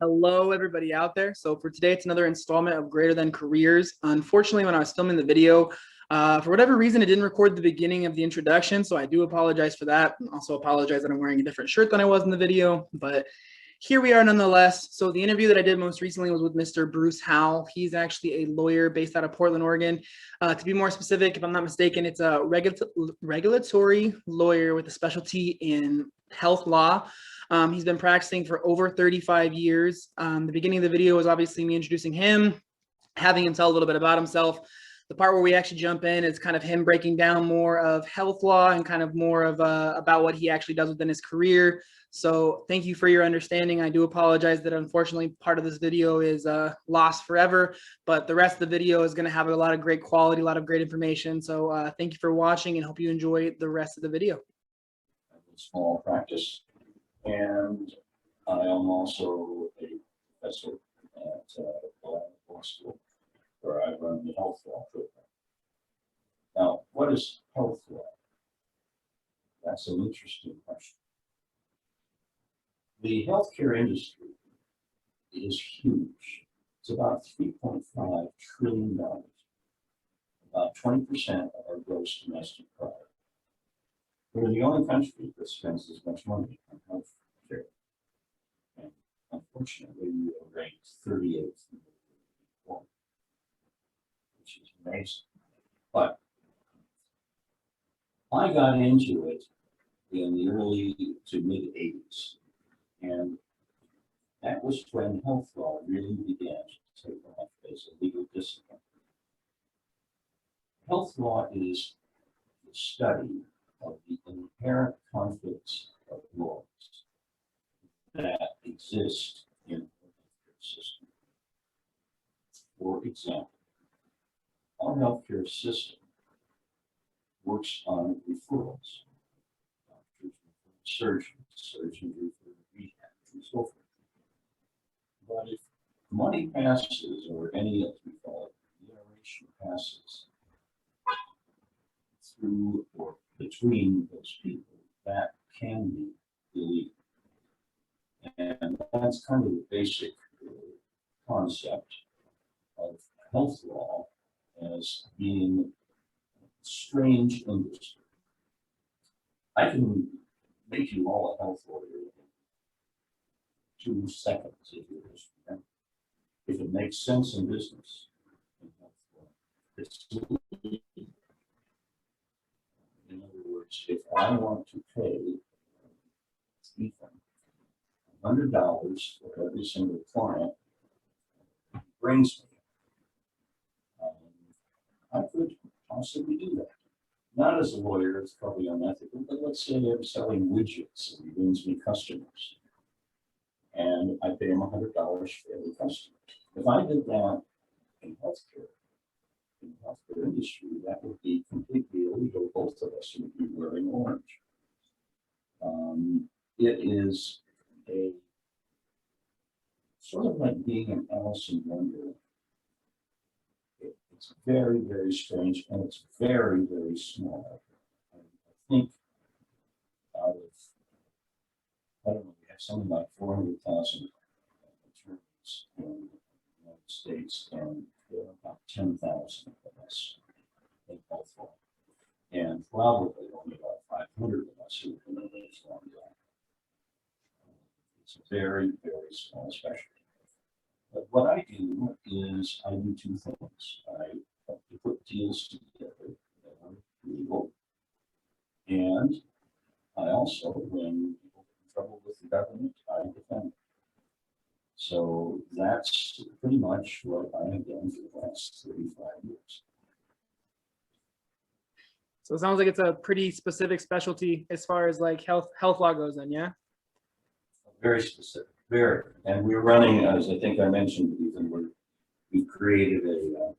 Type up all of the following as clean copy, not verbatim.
Hello, everybody out there. So for today, it's another installment of Greater Than Careers. Unfortunately, when I was filming the video, for whatever reason, it didn't record the beginning of the introduction. So I do apologize for that. Also apologize that I'm wearing a different shirt than I was in the video, but here we are nonetheless. So the interview that I did most recently was with Mr. Bruce Howell. He's actually a lawyer based out of Portland, Oregon. To be more specific, if I'm not mistaken, it's a regulatory lawyer with a specialty in health law. He's been practicing for over 35 years. The beginning of the video was obviously me introducing him, having him tell a little bit about himself. The part where we actually jump in is kind of him breaking down more of health law and kind of more of about what he actually does within his career. So thank you for your understanding. I do apologize that unfortunately part of this video is lost forever, but the rest of the video is going to have a lot of great quality, a lot of great information. So thank you for watching and hope you enjoy the rest of the video. Small practice. And I am also a professor at law school, where I run the health law program. Now, what is health law? That's an interesting question. The healthcare industry is huge. It's about $3.5 trillion, about 20% of our gross domestic product. We're the only country that spends as much money on health care. And unfortunately, we are ranked 38th in the world, which is amazing. But I got into it in the early to mid 80s. And that was when health law really began to take off as a legal discipline. Health law is the study of the inherent conflicts of laws that exist in the healthcare system. For example, our healthcare system works on referrals. Doctors refer to surgeons, surgeons refer to rehab, and so forth. But if money passes, or any, as we call it, generation passes through or between those people, that can be illegal. And that's kind of the basic concept of health law as being a strange industry. I can make you all a health lawyer in 2 seconds if you wish. If it makes sense in business, in health law, it's in other words, if I want to pay Ethan $100 for every single client he brings me, I could possibly do that. Not as a lawyer, it's probably unethical, but let's say I'm selling widgets and he brings me customers. And I pay him $100 for every customer. If I did that in healthcare, in the healthcare industry, that would be completely illegal. Both of us would be wearing orange. It is a sort of like being an Alice in Wonderland. It's very, very strange, and it's very, very small. I think out of, I don't know, we have something like 400,000 attorneys in the United States, and there are about 10,000 of us in health law. And probably only about 500 of us who have been in this long time. It's a very, very small specialty. But what I do is I do 2 things. I help to put deals together that are legal. And I also, when people get in trouble with the government, I defend them. So that's pretty much what I have done for the last 35 years. So it sounds like it's a pretty specific specialty as far as like health law goes then, yeah? Very specific, very. And we're running, as I think I mentioned, we've created a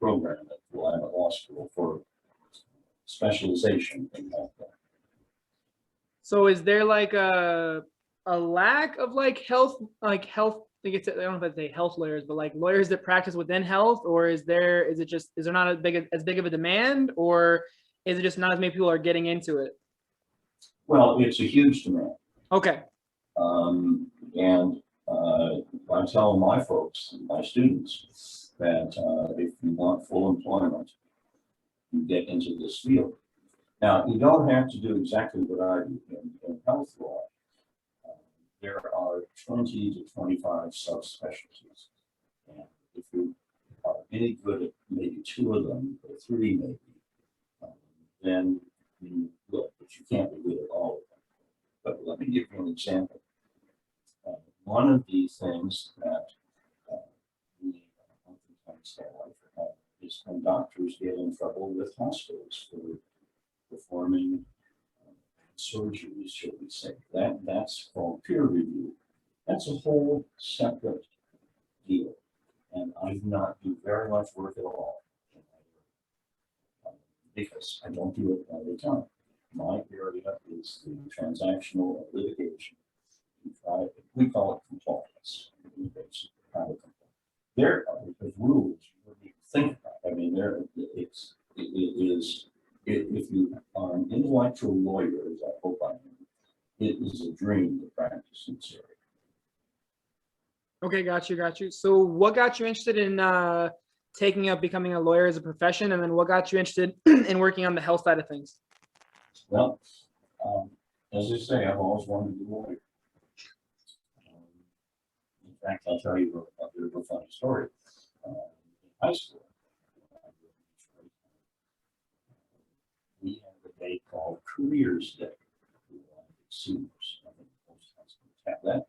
program at the law school for specialization in health law. So is there like a lack of like health, I think it's, I don't know if I'd say health lawyers, but like lawyers that practice within health, or is there not as big of a demand, or is it just not as many people are getting into it? Well, it's a huge demand. Okay. And I tell my folks, my students, that if you want full employment, you get into this field. Now, you don't have to do exactly what I do in health law. There are 20 to 25 subspecialties. And if you are any good at maybe 2 of them, or 3 maybe, then you will, but you can't be good at all of them. But let me give you an example. One of the things that we oftentimes have is when doctors get in trouble with hospitals for performing surgeries, shall we say. That's called peer review. That's a whole separate deal. And I do not do very much work at all because I don't do it all the time. My area is the transactional litigation. We call it compliance. There are rules you wouldn't even think about. I mean, if you are an intellectual lawyer, as I hope I am, it is a dream to practice in this area. Okay, got you. So what got you interested in taking up becoming a lawyer as a profession, and then what got you interested in working on the health side of things? Well, as I say, I've always wanted to be a lawyer. In fact, I'll tell you a bit of a funny story. In high school, we had a day called Careers Day. We wanted seniors. I think most high schools have that.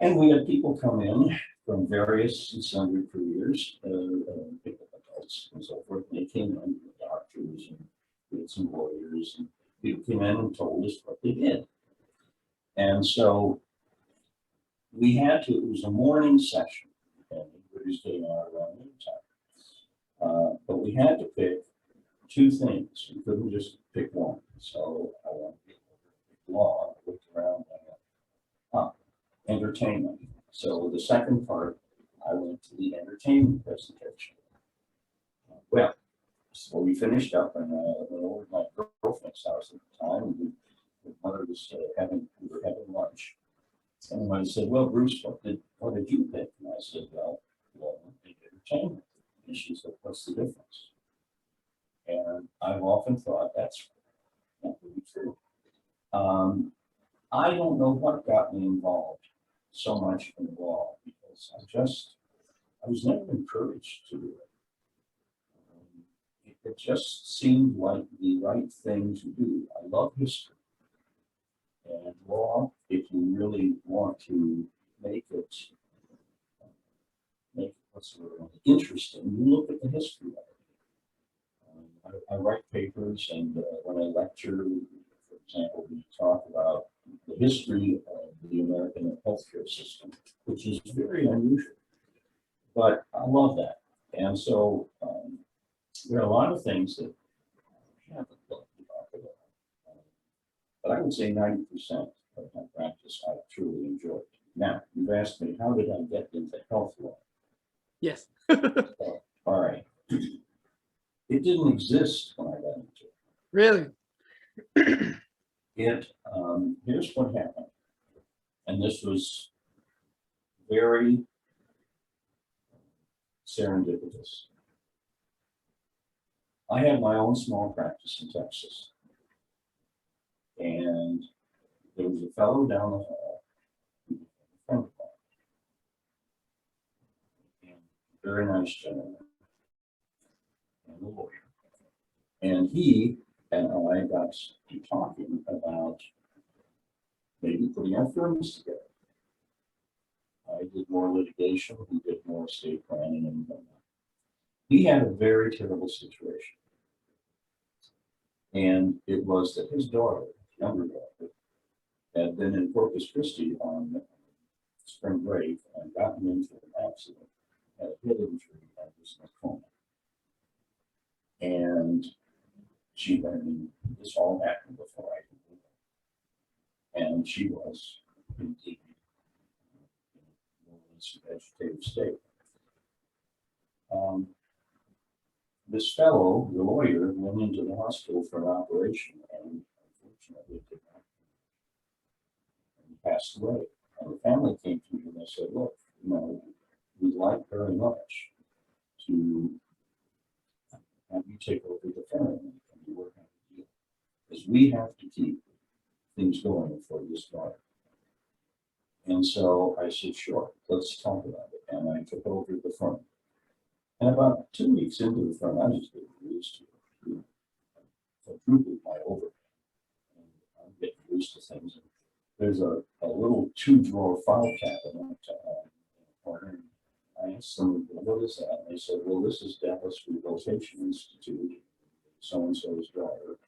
And we had people come in from various and sundry careers, adults and so forth. And they came in, doctors and we had some lawyers, and people came in and told us what they did. And so we had to, it was a morning session, and everybody's getting out around noontime. But we had to pick 2 things. We couldn't just pick one. So I wanted to pick law. I looked around and entertainment. So the second part, I went to the entertainment presentation. Well, so we finished up and went over to my girlfriend's house at the time. And my mother was we were having lunch. And I said, well, Bruce, what did you pick? And I said, well, I picked entertainment. And she said, what's the difference? And I've often thought that's not really true. I don't know what got me involved so much in law because I was never encouraged to do it. It just seemed like the right thing to do. I love history. And law, if you really want to make it interesting, you look at the history of it. I write papers, and when I lecture, for example, we talk about the history of the American healthcare system, which is very unusual. But I love that. And so there are a lot of things that I haven't talked about. But I would say 90% of my practice I truly enjoyed. Now, you've asked me, how did I get into health law? Yes. All right. It didn't exist when I got into it. Really? Here's what happened. And this was very serendipitous. I had my own small practice in Texas. And there was a fellow down the hall, a friend of mine, and a very nice gentleman, and a lawyer. And he and I got to talking about maybe putting our firms together. I did more litigation, he did more estate planning and whatnot. He had a very terrible situation. And it was that his daughter, younger daughter, had been in Corpus Christi on spring break and gotten into an accident, had a head injury, and was in a coma. And this all happened before I could do it. And she was indeed in a vegetative state. This fellow, the lawyer, went into the hospital for an operation and unfortunately did not. And passed away. And the family came to me and they said, look, you know, we'd like very much to have you take over the firm and you work on the deal. Because we have to keep things going for this daughter. And so I said, sure, let's talk about it. And I took over the firm. And about 2 weeks into the firm, I was getting used to it. You know, quadrupled my overhead. And I'm getting used to things. And there's a little 2-drawer file cabinet corner. I asked them, what is that? And they said, well, this is Dallas Rehabilitation Institute. So-and-so's daughter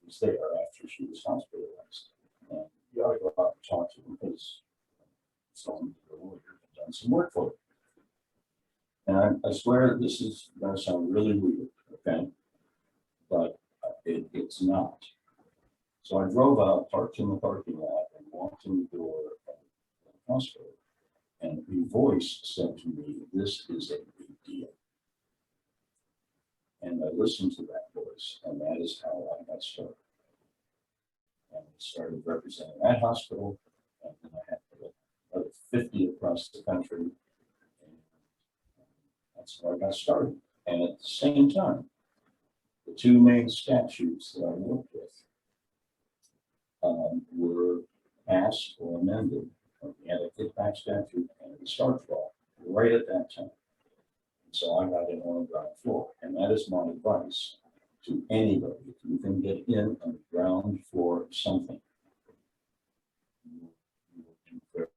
was there after she was hospitalized. And you ought to go out and talk to them because someone, a lawyer, had done some work for them. And I swear this is going to sound really weird, okay? But it's not. So I drove out, parked in the parking lot, and walked in the door of the hospital. And a voice said to me, this is a big deal. And I listened to that voice, and that is how I got started. And I started representing that hospital, and then I had another 50 across the country. And that's how I got started. And at the same time, the 2 main statutes that I worked with were passed or amended. We had a kickback statute and the starch law right at that time. And so I got in on the ground floor. And that is my advice to anybody. If you can get in on the ground floor of something, you will do very.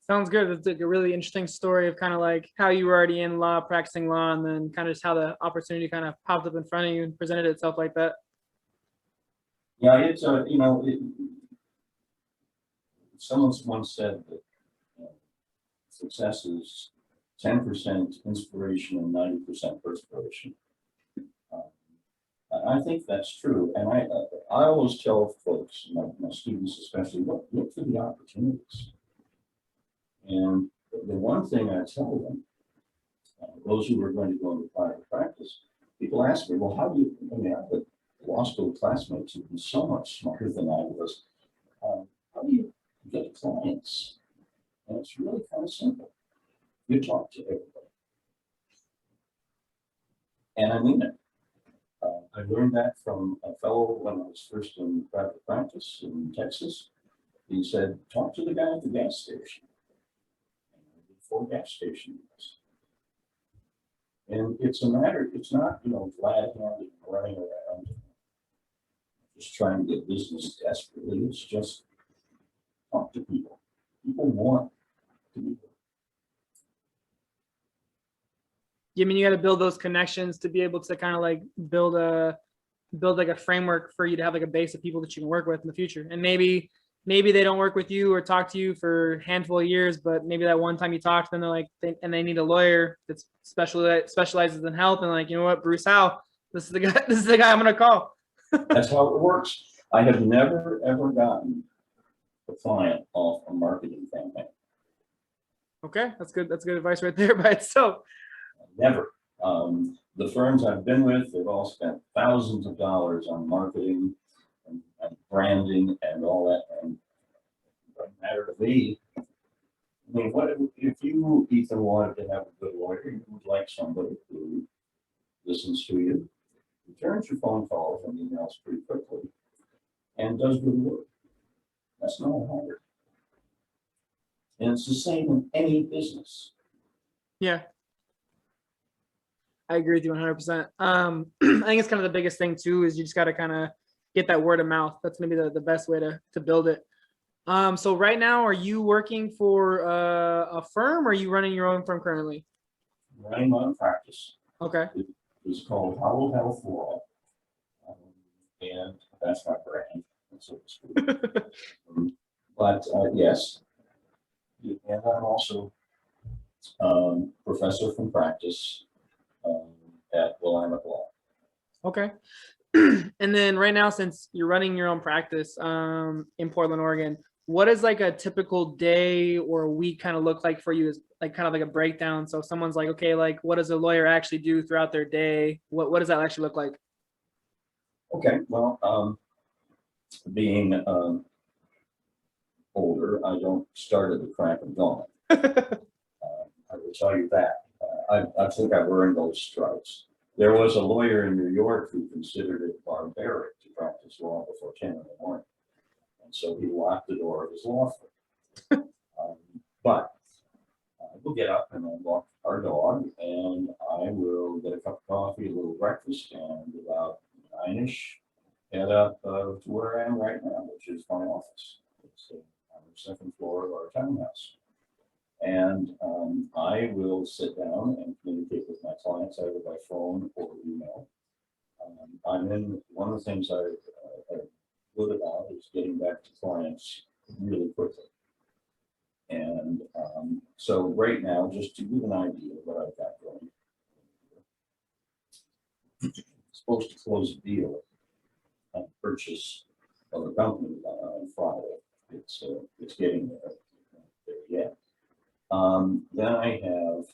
Sounds good. It's like a really interesting story of kind of like how you were already in law, practicing law, and then kind of just how the opportunity kind of popped up in front of you and presented itself like that. Yeah, it's you know, someone once said that success is 10% inspiration and 90% perspiration. I think that's true, and I always tell folks, my students especially, look for the opportunities. And the one thing I tell them, those who are going to go into private practice, people ask me, well, how do you? I mean, I have law school classmates who've been so much smarter than I was. How do you get clients? And it's really kind of simple. You talk to everybody. And I mean it. I learned that from a fellow when I was first in private practice in Texas. He said, talk to the guy at the gas station. And I did 4 gas stations. And it's a matter, it's not, you know, glad-handed running around, just trying to get business desperately. It's just talk to people. People want to be there. I mean, you got to build those connections to be able to kind of like build like a framework for you to have like a base of people that you can work with in the future. And maybe they don't work with you or talk to you for a handful of years, but maybe that one time you talk to them, they're like, they need a lawyer that's specializes in health, and like, you know what, Bruce Howell, this is the guy I'm gonna call. That's how it works. I have never ever gotten a client off a marketing campaign. Okay, that's good. That's good advice right there by itself. Never. The firms I've been with, they've all spent thousands of dollars on marketing and branding and all that. And it doesn't matter to me. I mean, what if you, Ethan, wanted to have a good lawyer, you would like somebody who listens to you, returns your phone calls and emails pretty quickly, and does good work. That's not hard. And it's the same in any business. Yeah. I agree with you 100%. I think it's kind of the biggest thing too, is you just got to kind of get that word of mouth. That's maybe the best way to build it. So right now, are you working for a firm, or are you running your own firm currently? Running my own practice. Okay. It's called Howell Health Law. And that's my brand, so to speak. But yes, and I'm also professor from practice at Willamette Law. Okay. And then right now, since you're running your own practice in Portland, Oregon, what does like a typical day or a week kind of look like for you? Is like kind of like a breakdown. So if someone's like, okay, like what does a lawyer actually do throughout their day? What does that actually look like? Okay, well, being older, I don't start at the crack of dawn. I will tell you that. I think I've earned those stripes. There was a lawyer in New York who considered it barbaric to practice law before 10 in the morning. And so he locked the door of his law firm. But I will get up and I'll walk our dog, and I will get a cup of coffee, a little breakfast, and about 9-ish, head up to where I am right now, which is my office. It's on the second floor of our townhouse. And I will sit down and communicate with my clients either by phone or email. One of the things I'm good about is getting back to clients really quickly. And so right now, just to give an idea of what I've got going, I'm supposed to close a deal and purchase of a company on Friday. It's getting there yet. Then I have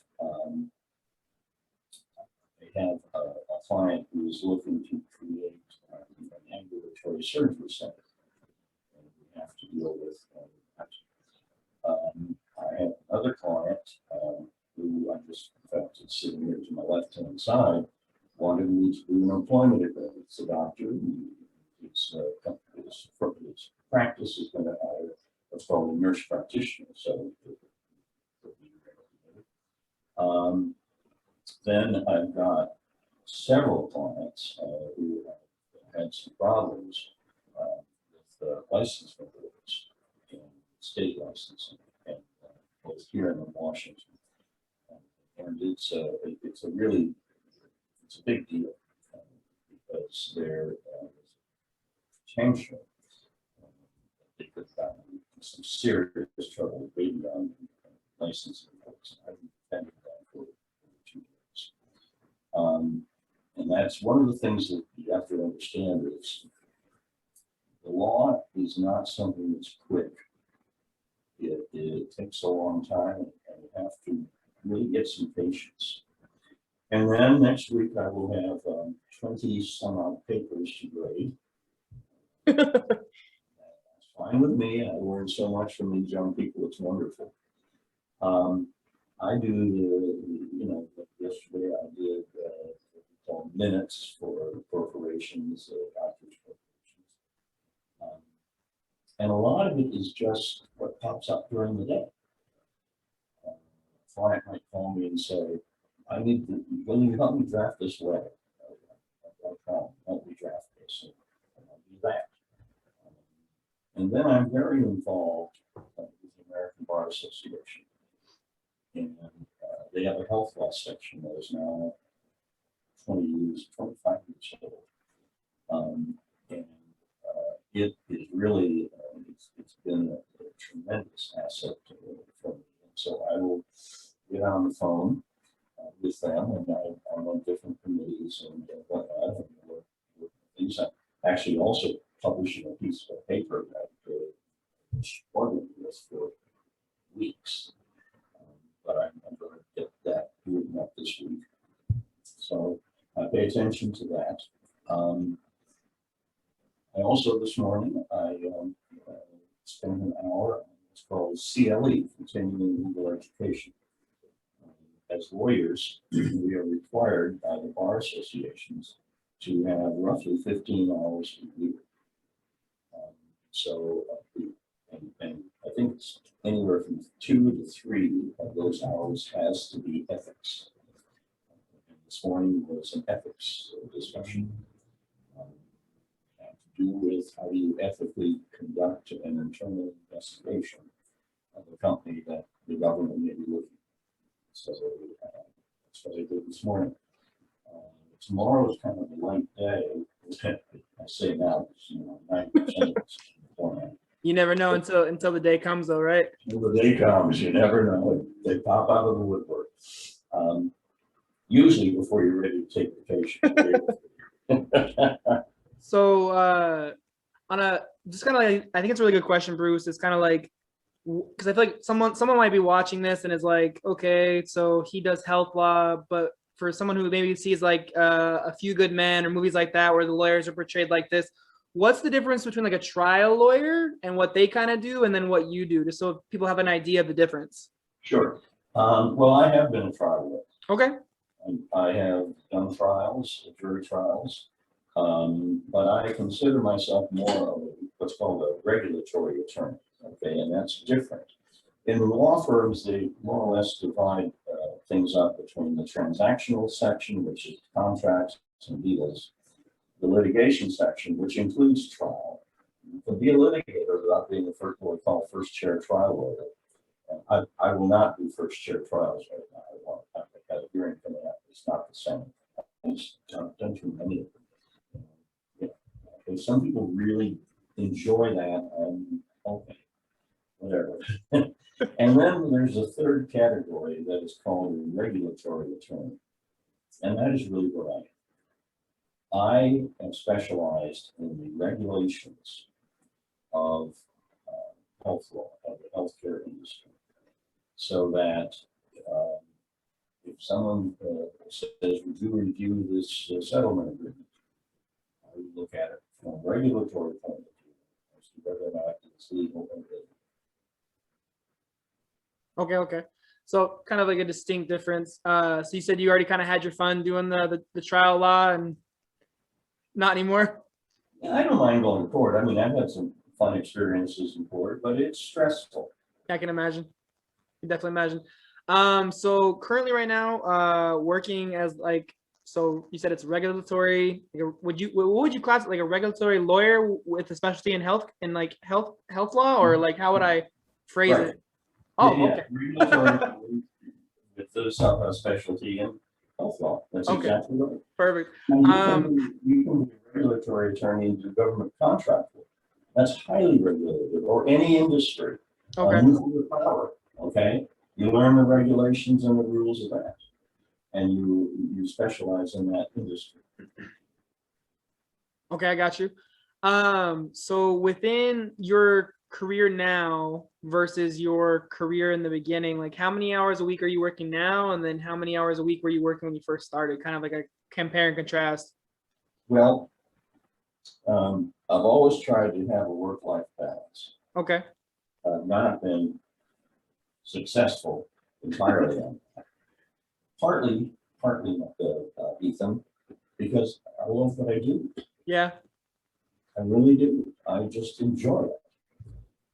a client who is looking to create an ambulatory surgery center, and we have to deal with that. I have another client who I just, in fact, is sitting here to my left-hand side, wanted me to do an employment agreement. It's a doctor. His practice is going to hire what's called a nurse practitioner. So then I've got several clients who have had some problems with license renewals and state licensing, and both here and in Washington. And it's a big deal because there is potential they could have some serious trouble waiting on licensing folks. I've been defending that for 2 years. And that's one of the things that you have to understand is the law is not something that's quick. It takes a long time, and you have to really get some patience. And then next week I will have 20 some odd papers to grade. That's fine with me. I learned so much from these young people. It's wonderful. I do yesterday I did what we call minutes for corporations, doctors' corporations. And a lot of it is just what pops up during the day. A client might call me and say, when you help me draft this letter, help me draft this, and I'll do that. And then I'm very involved with the American Bar Association. And they have a health law section that is now 25 years old. And it is really, it's been a tremendous asset for me. And so I will get on the phone with them, and I'm on different committees and whatnot. And things I'm actually also publishing a piece of paper that I've struggled with for weeks. But I'm going to get that written up this week. So I pay attention to that. I also this morning, I spent an hour on what's called CLE, Continuing Legal Education. As lawyers, we are required by the bar associations to have roughly 15 hours a year. And I think it's anywhere from 2 to 3 of those hours has to be ethics. And this morning was an ethics discussion. Had to do with how do you ethically conduct an internal investigation of a company that the government may be looking. So that's what I did this morning. Tomorrow is kind of a light day. I say now, 90% beforehand. You never know until the day comes, though, right? Until the day comes, you never know. They pop out of the woodwork. Usually before you're ready to take vacation. So just kind of like, I think it's a really good question, Bruce. It's kind of like, because I feel like someone might be watching this and is like, okay, so he does health law, but for someone who maybe sees like A Few Good Men or movies like that where the lawyers are portrayed like this, what's the difference between like a trial lawyer and what they kind of do, and then what you do, just so people have an idea of the difference? Sure. Well, I have been a trial lawyer. Okay. I have done trials, jury trials, but I consider myself more of what's called a regulatory attorney. Okay, and that's different. In law firms, they more or less divide things up between the transactional section, which is contracts and deals, the litigation section, which includes trial. You can be a litigator without being the first, what we call first chair trial lawyer. And I will not do first chair trials right now. I want to have a hearing for that. It's not the same. I've done too many of them. Yeah. Okay, some people really enjoy that, and okay, whatever. And then there's a third category that is called a regulatory attorney. And that is really what I am specialized in the regulations of health law, of the healthcare industry. So that if someone says, would you review this settlement agreement? I would look at it from a regulatory point of view as to whether or not it's legal or illegal. Okay. So kind of like a distinct difference. So you said you already kind of had your fun doing the trial law, and not anymore? Yeah, I don't mind going to court. I mean, I've had some fun experiences in court, but it's stressful. I can imagine. I can definitely imagine. So currently right now, working as like, so you said it's regulatory. What would you class it, like a regulatory lawyer with a specialty in health, in like health law, or like how would I phrase Right. it? Oh, Yeah, okay. regulatory with the specialty in health law. That's Okay. exactly right. Perfect. Now, you can be a regulatory attorney and do government contract work. That's highly regulated, or any industry. Okay. Nuclear power. Okay, you learn the regulations and the rules of that, and you specialize in that industry. Okay, I got you. So within your career now versus your career in the beginning, like how many hours a week are you working now, and then how many hours a week were you working when you first started? Kind of like a compare and contrast. Well, I've always tried to have a work-life balance. Okay. I've not been successful entirely on that. Partly, Ethan, because I love what I do. Yeah. I really do. I just enjoy it.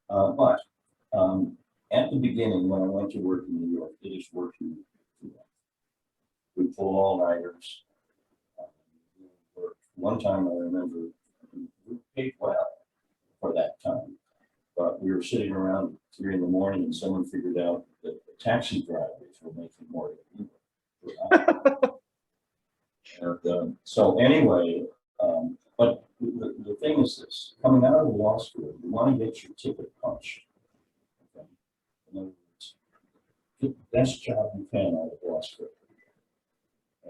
But at the beginning, when I went to work in New York, it is working. We pull all-nighters. One time I remember we paid well for that time, but we were sitting around 3 in the morning and someone figured out that the taxi drivers were making more than we were. And so anyway, but the thing is this, coming out of the law school, you want to get your ticket punched. Okay? In other words, get the best job you can out of law school.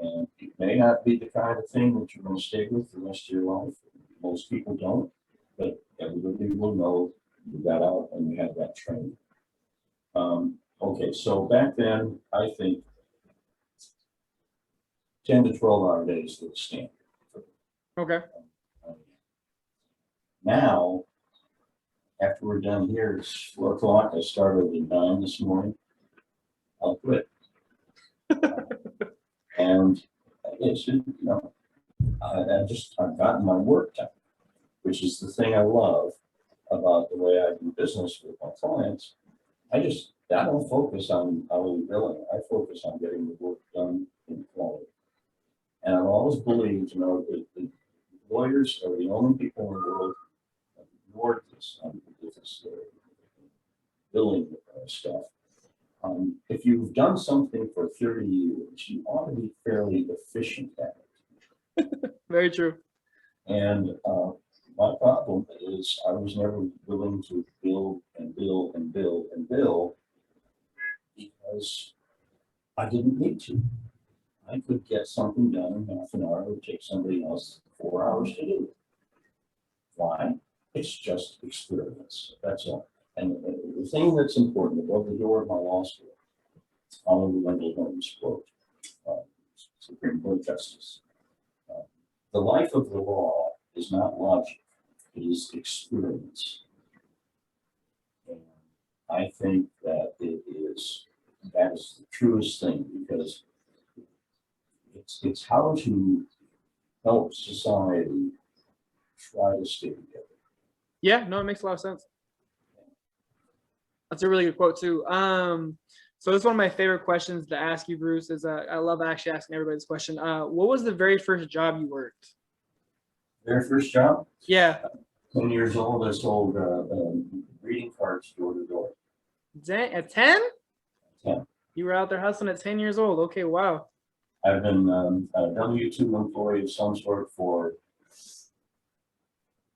And it may not be the kind of thing that you're going to stay with the rest of your life. Most people don't, but everybody will know you got out and you had that training. Okay, so back then, I think 10 to 12-hour days was standard. Okay. Now, after we're done here, it's 4 o'clock. I started at 9 this morning. I'll quit. And it's, I've gotten my work done, which is the thing I love about the way I do business with my clients. I don't focus on hourly billing. I focus on getting the work done in quality. And I've always believed, that the lawyers are the only people in the world that ignore this billing stuff. If you've done something for 30 years, you ought to be fairly efficient at it. Very true. And my problem is I was never willing to build and build and build and build because I didn't need to. I could get something done in half an hour. It would take somebody else 4 hours to do it. Why? It's just experience. That's all. And the thing that's important above the door of my law school, Oliver Wendell Holmes quote, Supreme Court Justice. The life of the law is not logic, is experience. And I think that that is the truest thing, because it's how to help society try to stay together. Yeah, no, it makes a lot of sense. That's a really good quote too. So it's one of my favorite questions to ask you, Bruce. Is I love actually asking everybody this question. What was the very first job you worked? Very first job? Yeah. 10 years old, I sold greeting cards door to door. At 10? 10. You were out there hustling at 10 years old. Okay, wow. I've been a W-2 employee of some sort for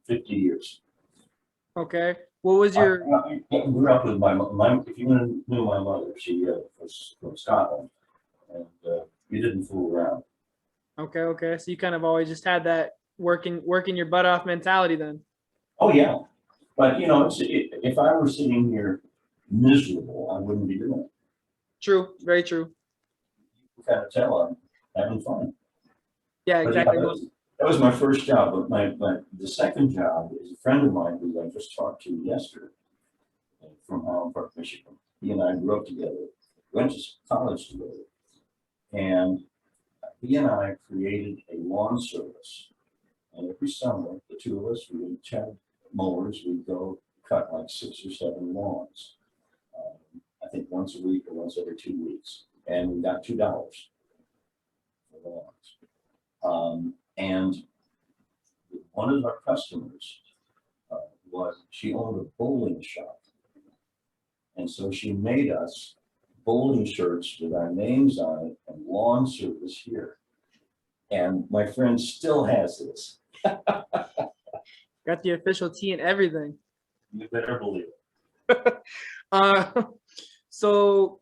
50 years. Okay. What was your? I grew up with my mom. If you knew my mother, she was from Scotland, and you didn't fool around. Okay, okay. So you kind of always just had that working your butt off mentality then. Oh yeah, but you know, if I were sitting here miserable, I wouldn't be doing it. True, very true. You kind of tell I'm having fun. Yeah, exactly. Yeah, that was my first job, but the second job is a friend of mine who I just talked to yesterday from Howell, Michigan. He and I grew up together, went to college together, and he and I created a lawn service. And every summer, the two of us, we would have mowers, we'd go cut like 6 or 7 lawns. I think once a week or once every 2 weeks. And we got $2 for the lawns. And one of our customers she owned a bowling shop. And so she made us bowling shirts with our names on it and lawn service here. And my friend still has this. Got the official tee and everything. You better believe it. So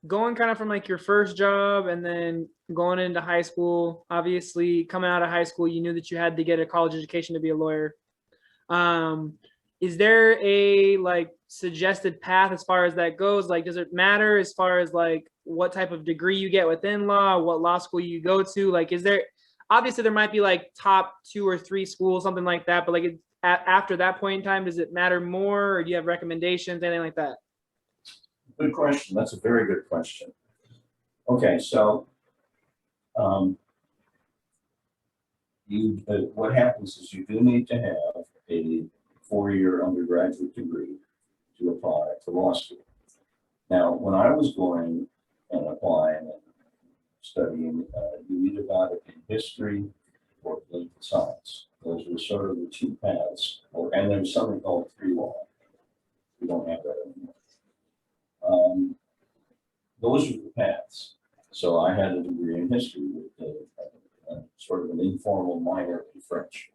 going kind of from like your first job and then going into high school, obviously coming out of high school, you knew that you had to get a college education to be a lawyer. Is there a like suggested path as far as that goes? Like, does it matter as far as like what type of degree you get within law, what law school you go to? Like, is there, obviously there might be like top 2 or 3 schools, something like that, but like after that point in time, does it matter more, or do you have recommendations, anything like that? Good question. That's a very good question. Okay, so what happens is you do need to have a 4-year undergraduate degree to apply to law school. Now, when I was going and applying and studying, you either got it in history or political science. Those were sort of the 2 paths. And there's something called 3 law. We don't have that anymore. Those are the paths. So I had a degree in history with sort of an informal minor in French.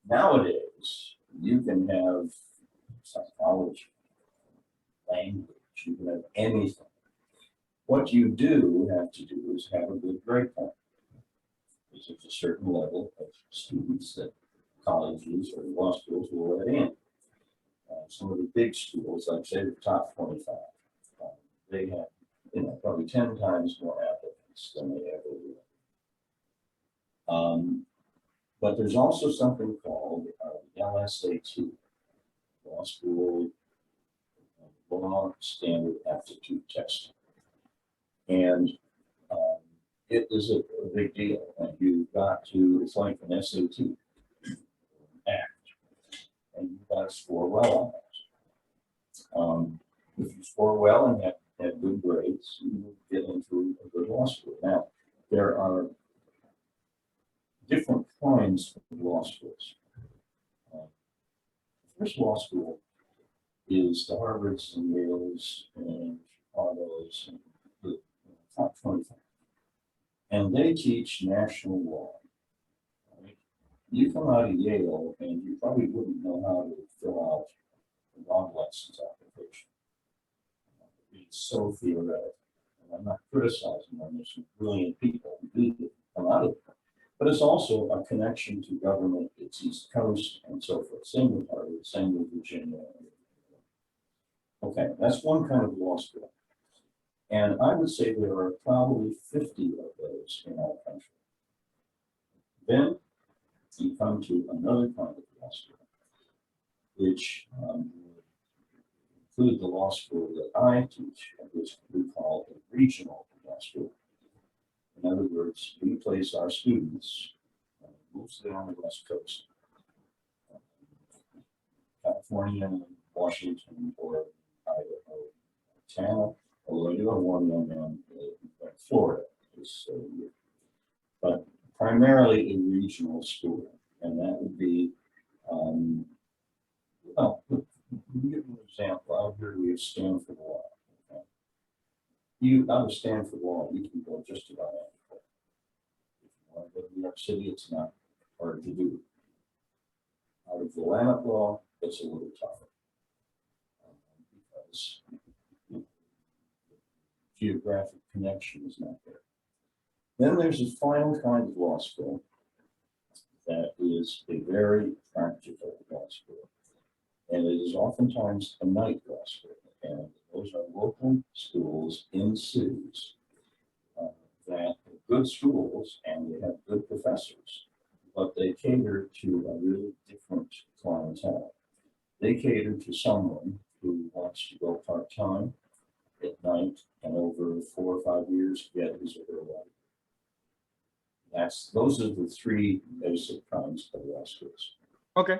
Nowadays, you can have psychology, language, you can have anything. What you do have to do is have a good grade point. Because there's a certain level of students that colleges or law schools will let in. Some of the big schools, like say the top 25, they have probably 10 times more applicants than they ever will. But there's also something called the LSAT, Law School Law Standard Aptitude Test. And it is a big deal. And you've got to, it's like an SAT act. And you've got to score well on that. If you score well and have good grades, you will get into a good law school. Now, there are different kinds of law schools. The first law school is the Harvards and Yales and Chicago's and the top 25. And they teach national law. Right? You come out of Yale and you probably wouldn't know how to fill out a law license application. It's so theoretical. And I'm not criticizing them. There's some brilliant people who do come out of it. But it's also a connection to government. It's East Coast and so forth. Same with Harvard, same with Virginia. Okay, that's one kind of law school. And I would say there are probably 50 of those in our country. Then you come to another kind of law school, which would include the law school that I teach, which we call a regional law school. In other words, we place our students mostly on the West Coast, California, Washington, or Idaho, Montana, although I do have one young man in Florida, but primarily a regional school, and that would be, well, let me give you an example. Out here we have Stanford Law. Okay? Out of Stanford Law, you can go just about anywhere. If you want to go to New York City, it's not hard to do. Out of Willamette Law, it's a little tougher because the geographic connection is not there. Then there's a final kind of law school that is a very practical law school, and it is oftentimes a night law school, and those are local schools in cities that are good schools and they have good professors, but they cater to a really different clientele. They cater to someone who wants to go part-time at night and over 4 or 5 years get his or her life. Those are the three basic kinds of law schools. Okay.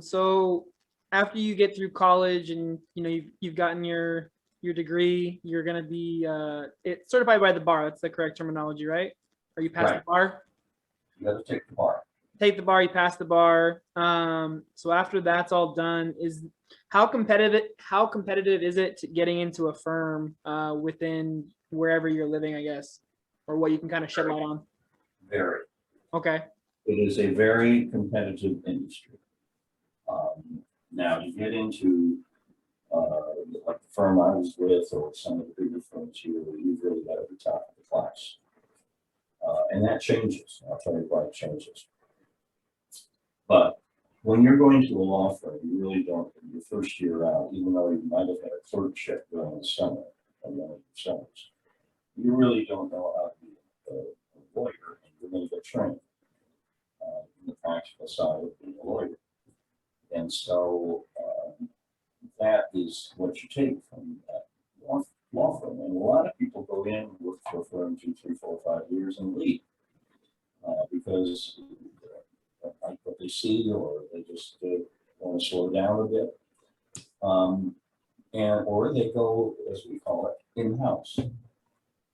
So after you get through college and you've gotten your degree, you're gonna be it's certified by the bar. That's the correct terminology, right? Or you pass the bar? You got to take the bar. Take the bar, you pass the bar. So after that's all done, how competitive is it to getting into a firm within wherever you're living, I guess, or what you can kind of shed light on? Very. Okay. It is a very competitive industry. Now you get into like the firm I was with, or some of the bigger firms here, you've really got to be top of the class. And that changes. I'll tell you why it changes. But when you're going to a law firm, you really don't, in your first year out, even though you might have had a clerkship during the summer and one of your summers, you really don't know how to be a lawyer, and you're going to get trained in the practical side of being a lawyer. And so that is what you take from that law firm. And a lot of people go in, work for a firm 2, 3, 4, 5 years and leave because they like what they see, or they just want to slow down a bit. Or they go, as we call it, in-house.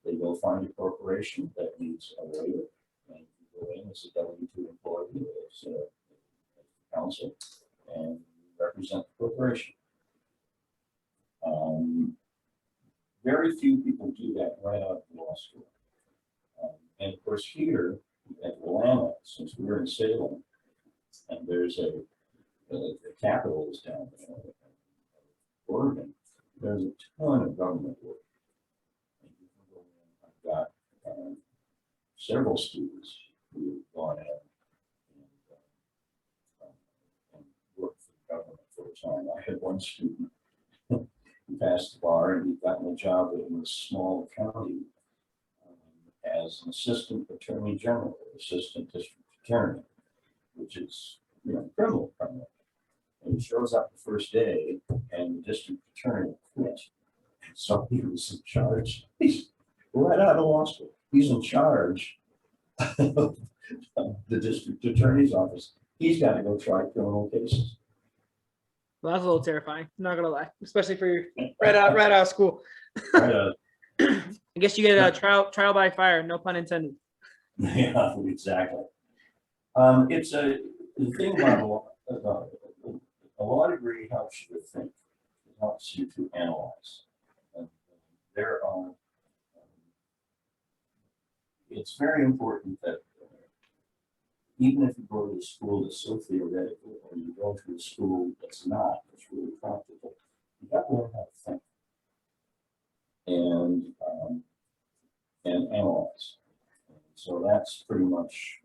They go find a corporation that needs a lawyer, and you go in as a W-2 employee, as a counsel, and represent the corporation. Very few people do that right out of law school. And of course here at Willamette, since we're in Salem, and there's the capital is down there, Oregon, there's a ton of government work. And you can go in. I've got several students who have gone in and worked for the government for a time. I had one student who passed the bar, and he'd gotten a job in a small county as an assistant attorney general, assistant district attorney, which is, criminal. And he shows up the first day, and the district attorney quit. So he was in charge. He's right out of law school. He's in charge of the district attorney's office. He's got to go try criminal cases. Well, that's a little terrifying. I'm not gonna lie, especially for you right out of school. I guess you get a trial by fire. No pun intended. Yeah, exactly. It's the thing about a law degree helps you to think. It helps you to analyze. And there are. It's very important that even if you go to a school that's so theoretical, or you go to a school that's not, that's really practical, you got to learn how to think and analyze. So that's pretty much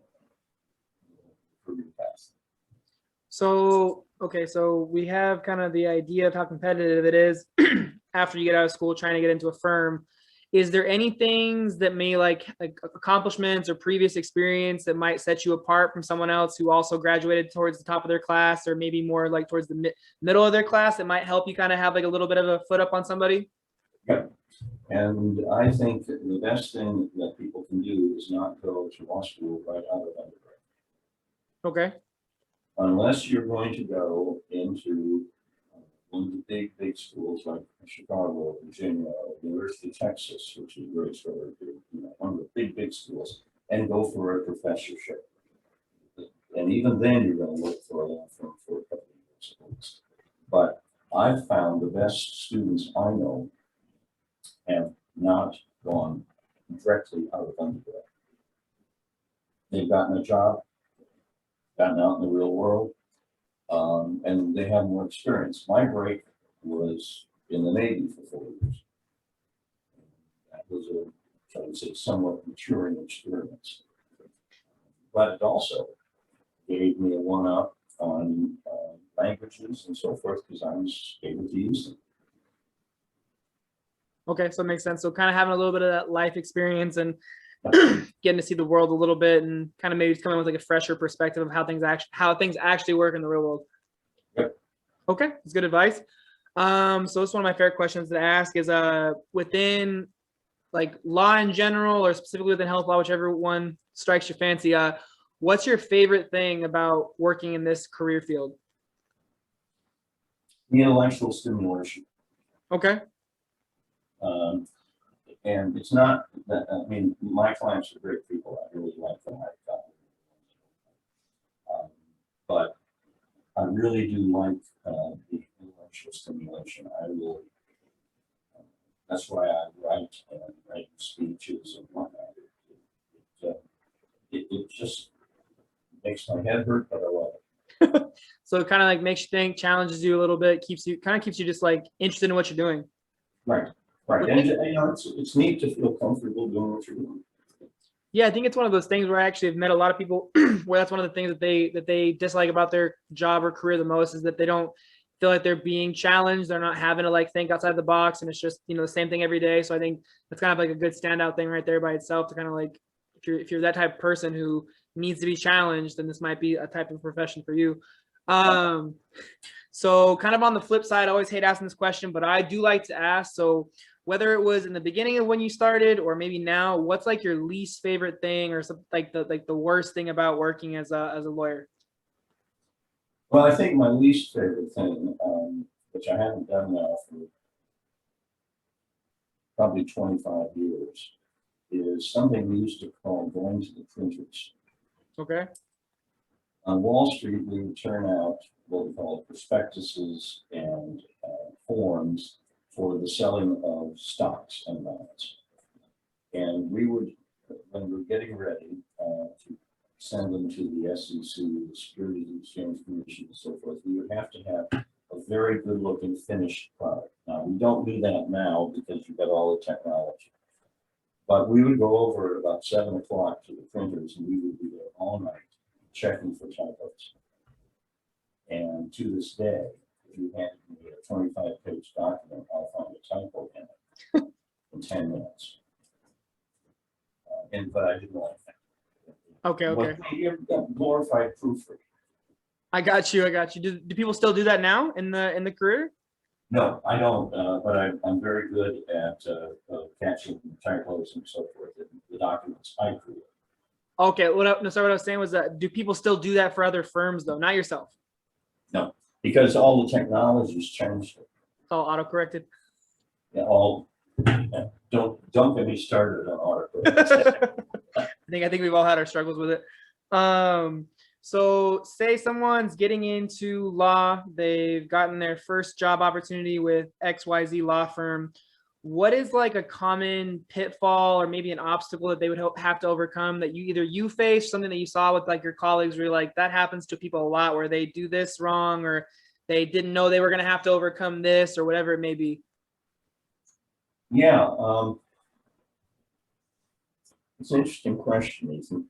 the career path. So, okay, so we have kind of the idea of how competitive it is after you get out of school trying to get into a firm. is there any things that may like accomplishments or previous experience that might set you apart from someone else who also graduated towards the top of their class, or maybe more like towards the middle of their class, that might help you kind of have like a little bit of a foot up on somebody? Yep. And I think that the best thing that people can do is not go to law school right out of undergrad. Okay. Unless you're going to go into one of the big schools like Chicago, Virginia, University of Texas, which is very sort of, one of the big schools, and go for a professorship. And even then, you're going to look for a law firm for a couple of years. But I've found the best students I know have not gone directly out of undergrad. They've gotten a job, gotten out in the real world, and they have more experience. My break was in the Navy for 4 years. That was a, I would say, somewhat maturing experience. But it also gave me a one-up on languages and so forth, because I was able to use them. Okay, so it makes sense. So kind of having a little bit of that life experience and getting to see the world a little bit, and kind of maybe just coming with like a fresher perspective of how things actually work in the real world. Yep. Okay, that's good advice. So this is one of my favorite questions to ask is within like law in general, or specifically within health law, whichever one strikes your fancy, what's your favorite thing about working in this career field? The intellectual stimulation. Okay. And it's not that, I mean, my clients are great people. I really like them. But I really do like the intellectual stimulation. I will, that's why I write and write speeches and whatnot. It just makes my head hurt, but I love it. So it kind of like makes you think, challenges you a little bit, keeps you just like interested in what you're doing. Right. Right. And it's neat to feel comfortable doing what you're doing. Yeah, I think it's one of those things where I actually have met a lot of people where that's one of the things that they dislike about their job or career the most, is that they don't feel like they're being challenged. They're not having to like think outside the box, and it's just, the same thing every day. So I think that's kind of like a good standout thing right there by itself, to kind of like, if you're that type of person who needs to be challenged, then this might be a type of profession for you. So kind of on the flip side, I always hate asking this question, but I do like to ask. So whether it was in the beginning of when you started, or maybe now, what's like your least favorite thing, or something like the worst thing about working as a lawyer? Well, I think my least favorite thing, which I haven't done now for probably 25 years, is something we used to call going to the printers. Okay. On Wall Street, we would turn out what we call prospectuses and forms for the selling of stocks and bonds. And we would, when we were getting ready to send them to the SEC, the Securities and Exchange Commission, and so forth, we would have to have a very good looking finished product. Now, we don't do that now because you've got all the technology. But we would go over at about 7 o'clock to the printers, and we would be there all night checking for typos. And to this day, if you handed me a 25-page document, I'll find a typo in it in 10 minutes. But I didn't like that. Okay. You've got glorified proofreading. I got you. Do people still do that now in the career? No, I don't. But I'm very good at catching typos and so forth in the documents I create. Okay. What I was saying was that, do people still do that for other firms though, not yourself? No, because all the technology's changed. It's all auto-corrected. Yeah, don't get me started on autocorrect. I think we've all had our struggles with it. So say someone's getting into law, they've gotten their first job opportunity with XYZ law firm. What is like a common pitfall, or maybe an obstacle that they would have to overcome, that you face, something that you saw with like your colleagues where you're like, that happens to people a lot, where they do this wrong, or they didn't know they were going to have to overcome this, or whatever it may be? Yeah, it's an interesting question, Ethan.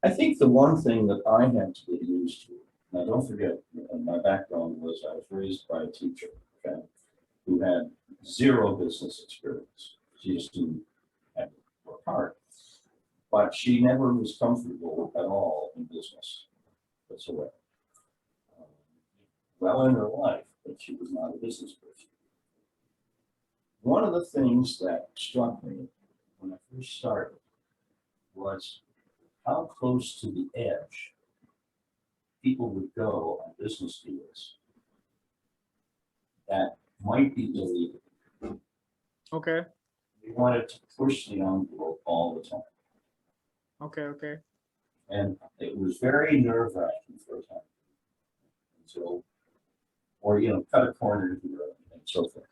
I think the one thing that I had to get used to, now don't forget, my background was I was raised by a teacher, okay? who had zero business experience. She just didn't have to work hard. But she never was comfortable at all in business whatsoever. Well in her life, but she was not a business person. One of the things that struck me when I first started was how close to the edge people would go on business deals that might be illegal. Okay. We wanted to push the envelope all the time. Okay. Okay. And it was very nerve-wracking for a time. Until, or, cut a corner here and so forth.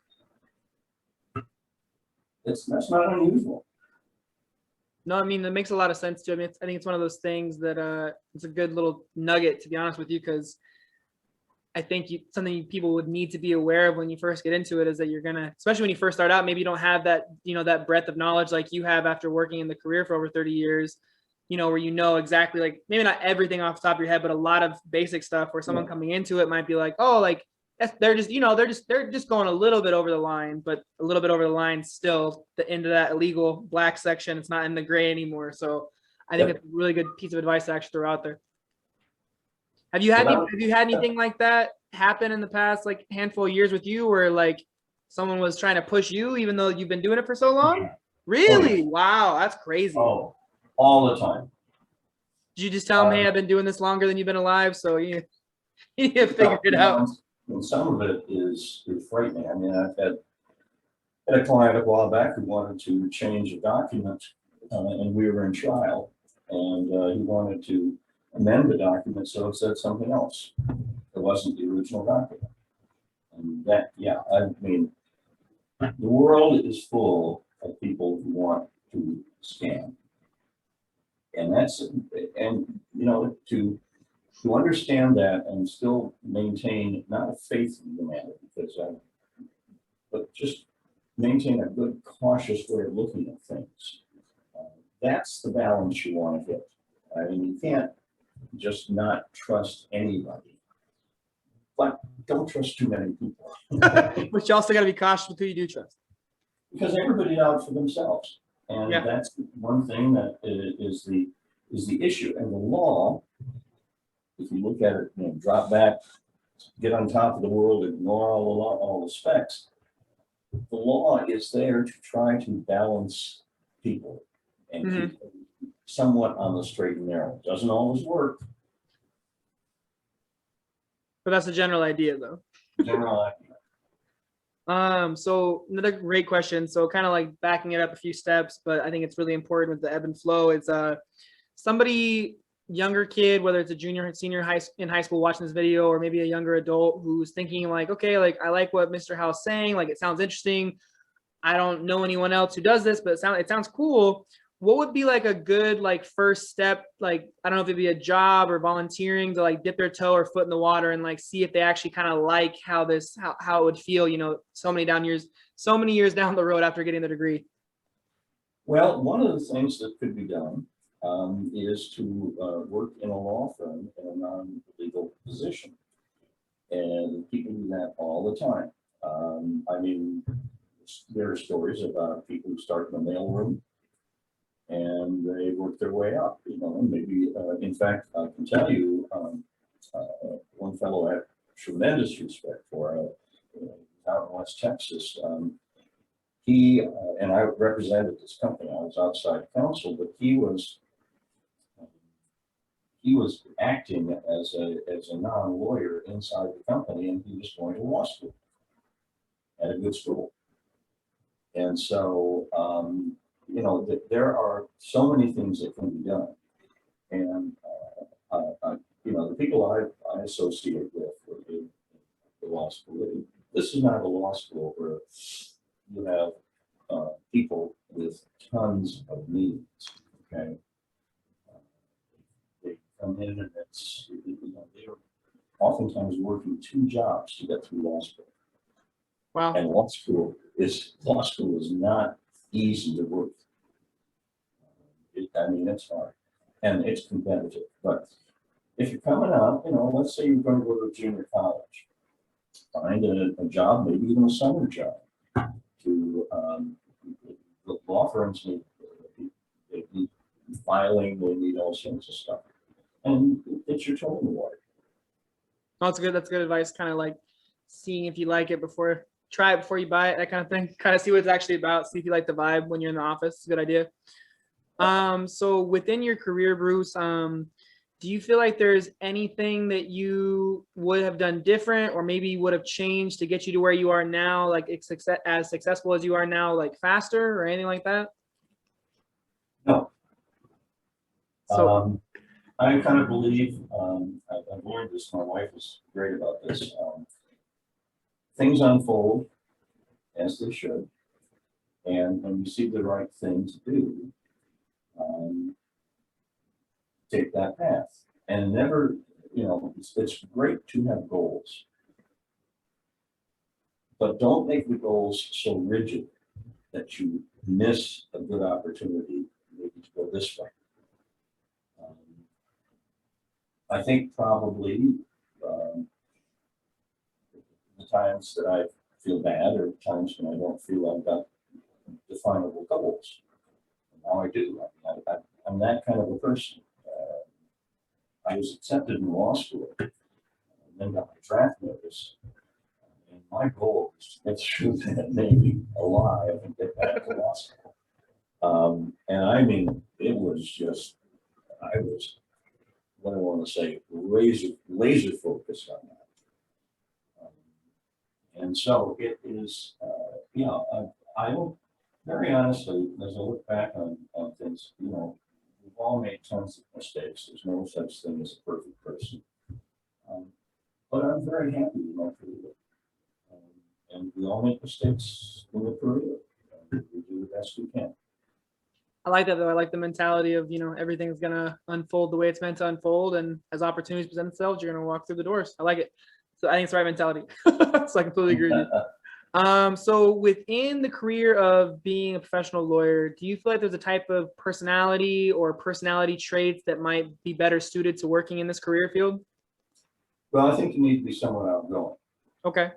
That's not unusual. No, I mean, that makes a lot of sense too. I mean, I think it's one of those things that it's a good little nugget, to be honest with you, because I think something people would need to be aware of when you first get into it is that you're gonna, especially when you first start out, maybe you don't have that, that breadth of knowledge like you have after working in the career for over 30 years, where exactly, like, maybe not everything off the top of your head, but a lot of basic stuff where someone coming into it might be like, oh, like, they're just going a little bit over the line, but a little bit over the line still into that illegal black section. It's not in the gray anymore. So I think it's a really good piece of advice to actually throw out there. Have you had anything like that happen in the past, like, handful of years with you, where like someone was trying to push you even though you've been doing it for so long? Really? Wow, that's crazy. Oh, all the time. Did you just tell them, hey, I've been doing this longer than you've been alive, so you figured it out? And some of it is frightening. I mean, I've had a client a while back who wanted to change a document, and we were in trial, and he wanted to amend the document so it said something else. It wasn't the original document. And that, I mean, the world is full of people who want to scam. And to understand that and still maintain not a faith in humanity, but just maintain a good, cautious way of looking at things. That's the balance you want to hit. I mean, you can't just not trust anybody, but don't trust too many people. But you also got to be cautious with who you do trust. Because everybody's out for themselves. And that's one thing that is the issue. And the law, if you look at it, drop back, get on top of the world, ignore all the specs. The law is there to try to balance people and keep them somewhat on the straight and narrow. Doesn't always work. But that's the general idea, though. General idea. So another great question. So kind of like backing it up a few steps, but I think it's really important with the ebb and flow. It's somebody, younger kid, whether it's a junior or senior in high school watching this video, or maybe a younger adult who's thinking like, okay, like, I like what Mr. Howell's saying, like, it sounds interesting. I don't know anyone else who does this, but it sounds cool. What would be like a good, like, first step? Like, I don't know if it'd be a job or volunteering to like dip their toe or foot in the water and like see if they actually kind of like how it would feel, so many years down the road after getting the degree. Well, one of the things that could be done is to work in a law firm in a non-legal position. And people do that all the time. I mean, there are stories about people who start in the mailroom and they work their way up, maybe, in fact, I can tell you, one fellow I have tremendous respect for, out in West Texas, he, and I represented this company, I was outside counsel, but he was acting as a non-lawyer inside the company, and he was going to law school at a good school. And so, there are so many things that can be done. And, the people I associate with in the law school, this is not a law school where you have people with tons of needs, okay? They come in and they're oftentimes working 2 jobs to get through law school. Wow. And law school is not easy to work. It's hard and it's competitive. But if you're coming up, let's say you're going to go to junior college find a job, maybe even a summer job. To the law firms need filing, they need all sorts of stuff, and it's your toe in the water. That's good. That's good advice. Kind of like seeing if you like it before, try it before you buy it, that kind of thing. Kind of see what it's actually about. See if you like the vibe when you're in the office. It's a good idea. So within your career, Bruce, do you feel like there's anything that you would have done different, or maybe would have changed to get you to where you are now, like as successful as you are now, like faster or anything like that? No. So I kind of believe, I've learned this, my wife is great about this. Things unfold as they should, and when you see the right thing to do, take that path. And never, it's great to have goals, but don't make the goals so rigid that you miss a good opportunity maybe to go this way. I think probably the times that I feel bad are times when I don't feel I've got definable goals. And now I do. I'm that kind of a person. I was accepted in law school and then got my draft notice. And my goal was to get through that Navy alive and get back to law school. And I mean, it was just, I was, what I want to say, laser focused on that. And so it is, I don't, very honestly, as I look back on things, we've all made tons of mistakes. There's no such thing as a perfect person. But I'm very happy with my career. And we all make mistakes in the career. And we do the best we can. I like that though. I like the mentality of, everything's gonna unfold the way it's meant to unfold, and as opportunities present themselves, you're gonna walk through the doors. I like it. So I think it's the right mentality. So I completely agree with you. So within the career of being a professional lawyer, do you feel like there's a type of personality or personality traits that might be better suited to working in this career field? Well, I think you need to be somewhat outgoing. Okay.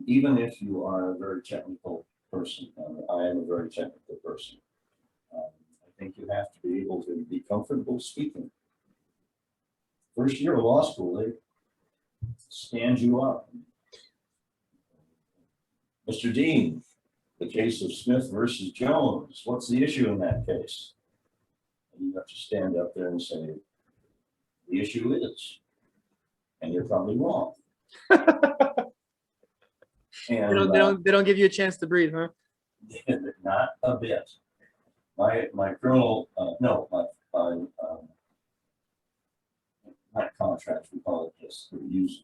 Even if you are a very technical person, I am a very technical person. I think you have to be able to be comfortable speaking. First year of law school, they stand you up. Mr. Dean, the case of Smith versus Jones, what's the issue in that case? And you have to stand up there and say, the issue is, and you're probably wrong. And they don't give you a chance to breathe, huh? Not a bit. My criminal, no, my not contract, we call it this,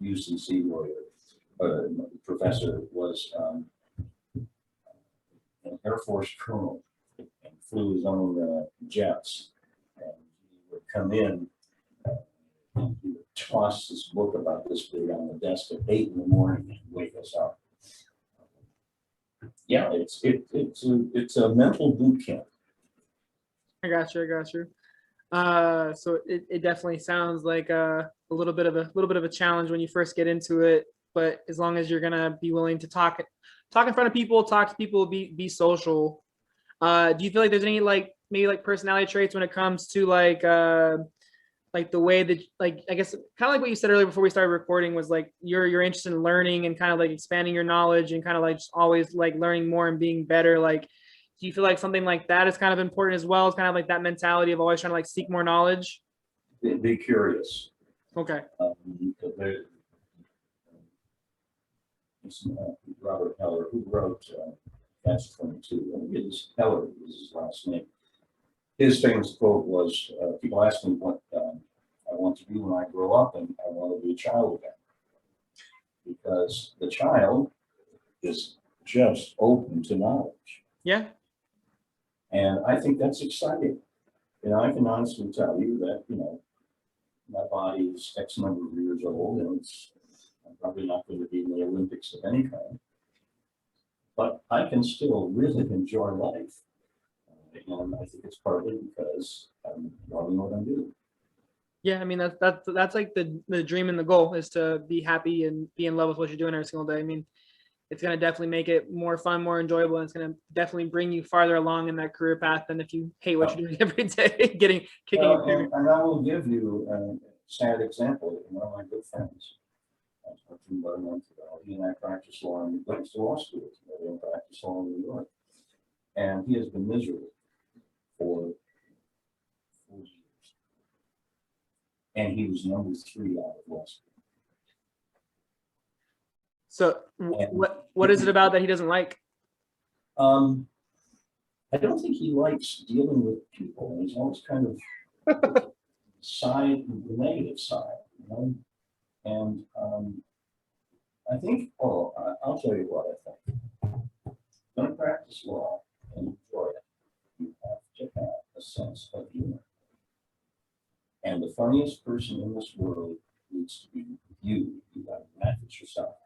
UCC lawyer, professor was an Air Force colonel and flew his own jets. And he would come in and he would toss this book about this big on the desk at 8 in the morning and wake us up. Yeah, it's a mental boot camp. I got you. So it definitely sounds like a little bit of a challenge when you first get into it, but as long as you're gonna be willing to talk in front of people, talk to people, be social. Do you feel like there's any maybe personality traits when it comes to the way that, I guess kind of like what you said earlier before we started recording was you're interested in learning and kind of expanding your knowledge and kind of just always learning more and being better. Do you feel like something like that is kind of important as well? It's kind of that mentality of always trying to seek more knowledge. Be curious. Okay. Robert Heller, who wrote Catch 22, and Heller is his last name. His famous quote was, people ask me what I want to do when I grow up, and I want to be a child again. Because the child is just open to knowledge. Yeah. And I think that's exciting. I can honestly tell you that, my body is X number of years old, and I'm probably not going to be in the Olympics of any kind. But I can still really enjoy life. And I think it's partly because I'm loving what I'm doing. Yeah, I mean that's like the dream and the goal is to be happy and be in love with what you're doing every single day. I mean, it's gonna definitely make it more fun, more enjoyable, and it's gonna definitely bring you farther along in that career path than if you hate what you're doing every day, kicking Well, and and I will give you a sad example. One of my good friends, I talked to him about a month ago. He and I practiced law and went to law school together and practiced law in New York. And he has been miserable for 4 years. And he was number 3 out of law school. So what is it about that he doesn't like? I don't think he likes dealing with people. He's always kind of the negative side, you know. And I think, I'll tell you what I think. Going to practice law and enjoy it, you have to have a sense of humor. And the funniest person in this world needs to be you. You got to laugh at yourself.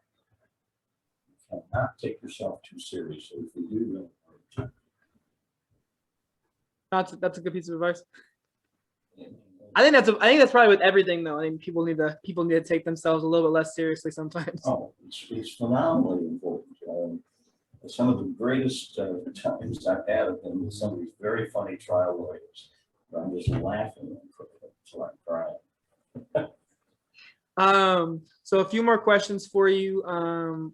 You cannot take yourself too seriously. If you do, you'll hurt you. That's a good piece of advice. I think that's probably with everything though. I think people need to take themselves a little bit less seriously sometimes. Oh, it's phenomenally important. Some of the greatest times I've had of them with some of these very funny trial lawyers. I'm just laughing until I'm crying. So a few more questions for you.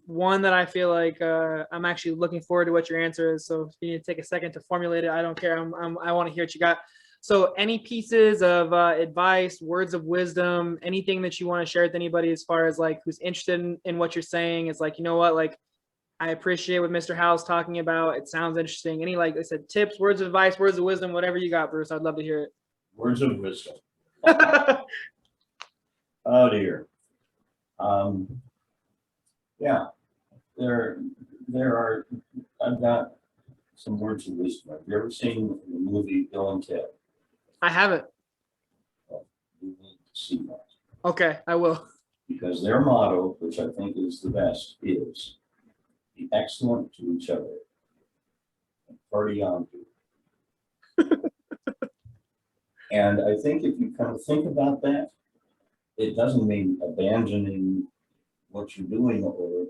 One that I feel like I'm actually looking forward to what your answer is. So if you need to take a second to formulate it, I don't care. I want to hear what you got. So any pieces of advice, words of wisdom, anything that you want to share with anybody as far as like who's interested in what you're saying? It's like, you know what, like I appreciate what Mr. Howell's talking about. It sounds interesting. Any, like I said, tips, words of advice, words of wisdom, whatever you got, Bruce, I'd love to hear it. Words of wisdom. Oh dear. Yeah, there are. I've got some words of wisdom. Have you ever seen the movie Bill and Ted? I haven't. Well, you need to see that. Okay, I will. Because their motto, which I think is the best, is be excellent to each other and party on to. And I think if you kind of think about that, it doesn't mean abandoning what you're doing or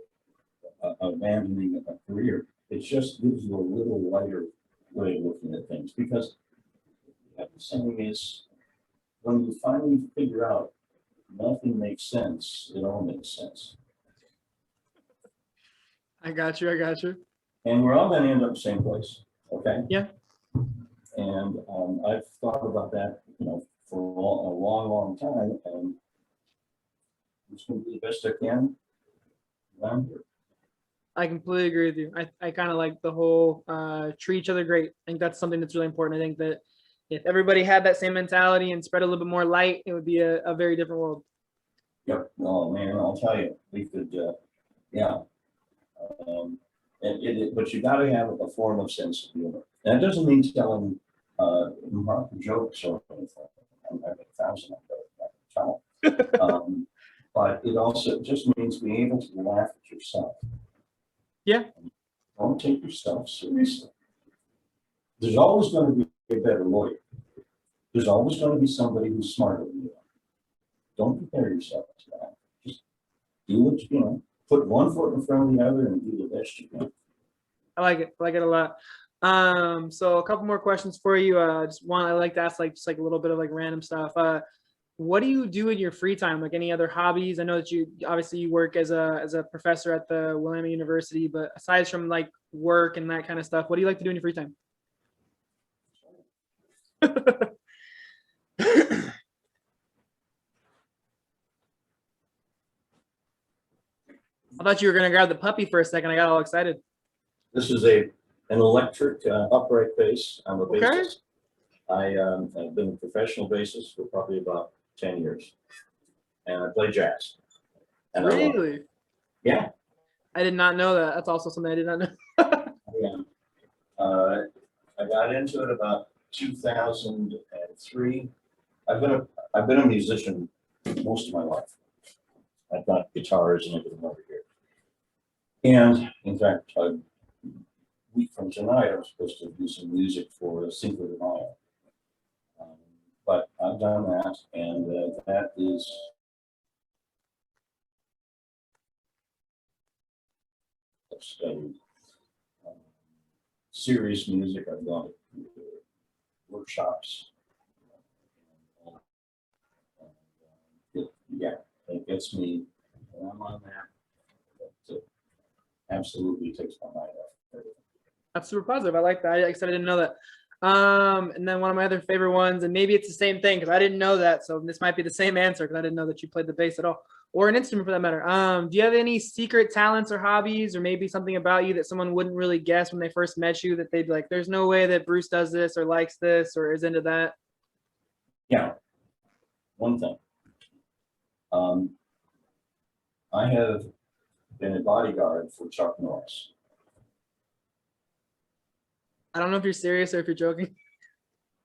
abandoning a career. It just gives you a little lighter way of looking at things. Because what I'm saying is, when you finally figure out nothing makes sense, it all makes sense. I got you. And we're all going to end up the same place. Okay? Yeah. And I've thought about that, for a long, long time. And I'm just going to do the best I can around here. I completely agree with you. I kind of like the whole treat each other great. I think that's something that's really important. I think that if everybody had that same mentality and spread a little bit more light, it would be a very different world. Yep. Oh man, I'll tell you, we could, yeah. But you got to have a form of sense of humor. That doesn't mean telling jokes or anything. I'm having 1,000 of those. But it also just means being able to laugh at yourself. Yeah. Don't take yourself seriously. There's always going to be a better lawyer. There's always going to be somebody who's smarter than you. Don't compare yourself to that. Just do what you can. Put one foot in front of the other and do the best you can. I like it. I like it a lot. So a couple more questions for you. Just one, I like to ask just a little bit of random stuff. What do you do in your free time? Like any other hobbies? I know that you obviously work as a professor at the Willamette University, but aside from work and that kind of stuff, what do you like to do in your free time? I thought you were gonna grab the puppy for a second. I got all excited. This is an electric upright bass. I'm a Okay. bassist. I've been a professional bassist for probably about 10 years, and I play jazz. And Really? Yeah. I did not know that. That's also something I did not know. Yeah. I got into it about 2003. I've been a musician most of my life. I've got guitars and everything over here. And in fact, a week from tonight, I'm supposed to do some music for Cinco de Mayo. But I've done that, and that is I've studied serious music. I've gone to workshops. Yeah, it gets me when I'm on that. It absolutely takes my mind off everything. That's super positive. I like that. Like I said, I didn't know that. And then one of my other favorite ones, and maybe it's the same thing because I didn't know that. So this might be the same answer because I didn't know that you played the bass at all, or an instrument for that matter. Do you have any secret talents or hobbies, or maybe something about you that someone wouldn't really guess when they first met you, that they'd be like, "There's no way that Bruce does this or likes this or is into that"? Yeah, one thing. I have been a bodyguard for Chuck Norris. I don't know if you're serious or if you're joking.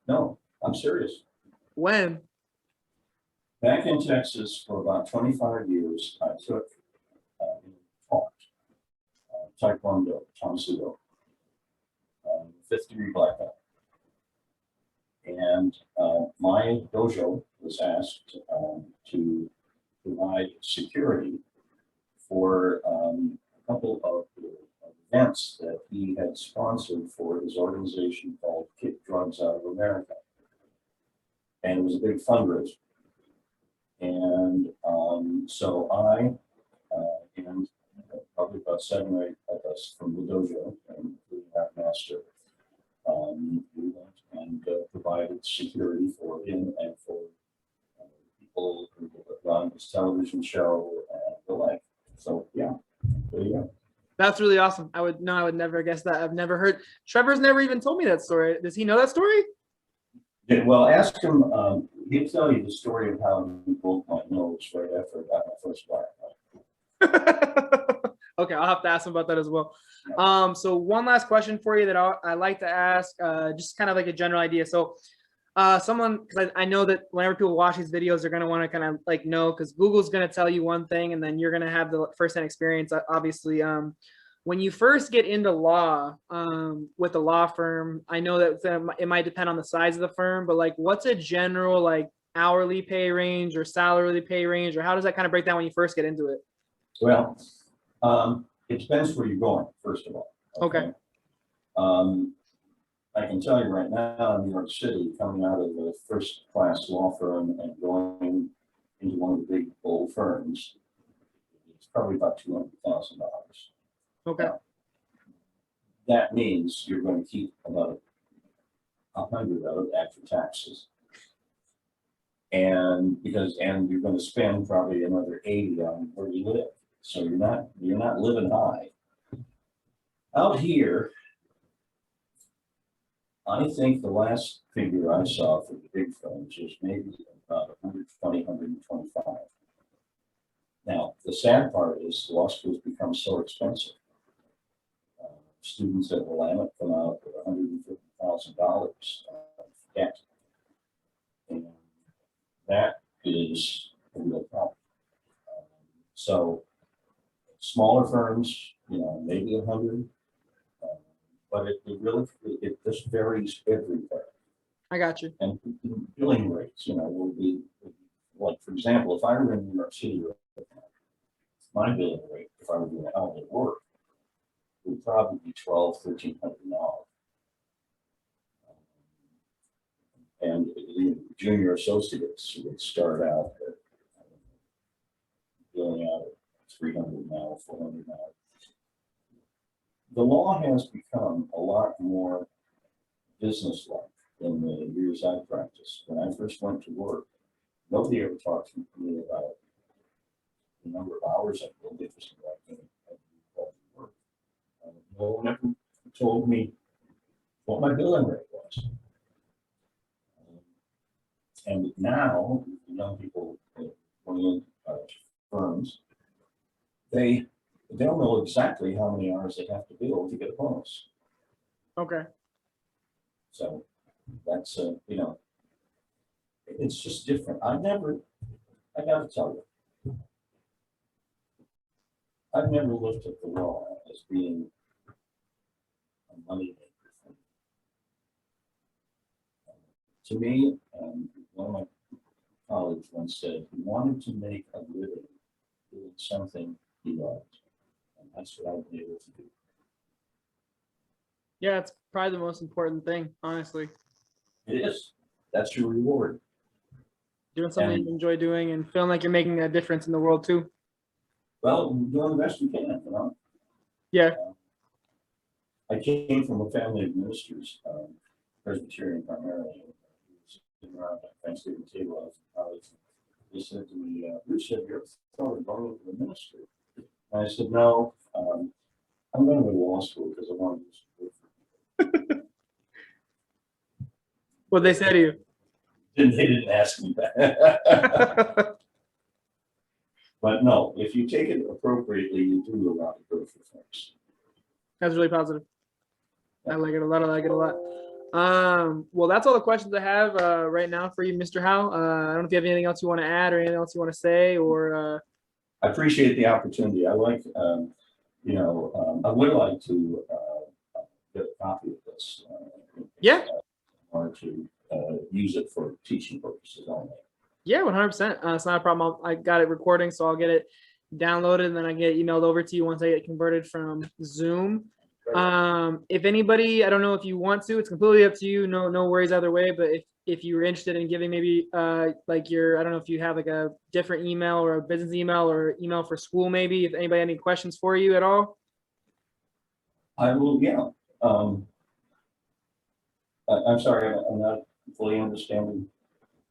No, I'm serious. When? Back in Texas for about 25 years, I took taught Taekwondo, Tansudo, 5th degree black belt. And my dojo was asked to provide security for a couple of events that he had sponsored for his organization called Kick Drugs Out of America. And it was a big fundraiser. And so I and probably about 7 or 8 of us from the dojo, including our master, we went and provided security for him and for people who would run his television show and the like. So yeah, there you go. That's really awesome. I would never guess that. I've never heard. Trevor's never even told me that story. Does he know that story? Yeah, well, ask him. He'll tell you the story of how he broke my nose right after I got my first black belt. Okay, I'll have to ask him about that as well. So one last question for you that I like to ask, just kind of like a general idea. So someone, because I know that whenever people watch these videos, they're going to want to kind of like know, because Google's going to tell you one thing and then you're going to have the firsthand experience, obviously. When you first get into law with a law firm, I know that it might depend on the size of the firm, but like what's a general like hourly pay range or salary pay range, or how does that kind of break down when you first get into it? Well, it depends where you're going, first of all. Okay. I can tell you right now in New York City, coming out of the first class law firm and going into one of the big old firms, it's probably about $200,000. Okay. Now, that means you're going to keep about 100 of it after taxes. And you're going to spend probably another 80 on where you live. So you're not living high. Out here, I think the last figure I saw for the big firms was maybe about 120, 125. Now, the sad part is law schools become so expensive. Students at Willamette come out with $150,000 debt. And that is a real problem. So smaller firms, maybe 100, but it just varies everywhere. I got you. And billing rates, will be like, for example, if I were in New York City, my billing rate, if I were doing hourly work, would probably be $1,200–1,300. And junior associates would start out at billing out at $300 an hour, $400 an hour. The law has become a lot more businesslike in the years I practiced. When I first went to work, nobody ever talked to me about the number of hours I billed. It was like work. No one ever told me what my billing rate was. And now, young people going in firms, they don't know exactly how many hours they have to bill to get a bonus. Okay. So that's, it's just different. I gotta tell you, I've never looked at the law as being a money maker. To me, one of my college once said he wanted to make a living doing something he loved. And that's what I've been able to do. Yeah, it's probably the most important thing, honestly. It is. That's your reward. Doing something And- you enjoy doing and feeling like you're making a difference in the world too. Well, we're doing the best we can, you know. Yeah. I came from a family of ministers, Presbyterian primarily. Sitting around at Thanksgiving table, I was in college. They said to me, Bruce, have you ever thought of going to the ministry? And I said, no, I'm going to go to law school because I want to do some good for people. What they say to you. They didn't ask me that. But no, if you take it appropriately, you do a lot of good for folks. That's really positive. I like it a lot. I like it a lot. Well, that's all the questions I have right now for you, Mr. Howell. I don't know if you have anything else you want to add or anything else you want to say, or I appreciate the opportunity. I like, I would like to get a copy of this. Yeah. Or to use it for teaching purposes only. Yeah, 100%. It's not a problem. I got it recording, so I'll get it downloaded and then I get it emailed over to you once I get converted from Zoom. If anybody, I don't know if you want to, it's completely up to you. No worries either way. But if you're interested in giving maybe like your, I don't know if you have like a different email or a business email or email for school, maybe if anybody had any questions for you at all. I will, yeah. I'm sorry, I'm not fully understanding.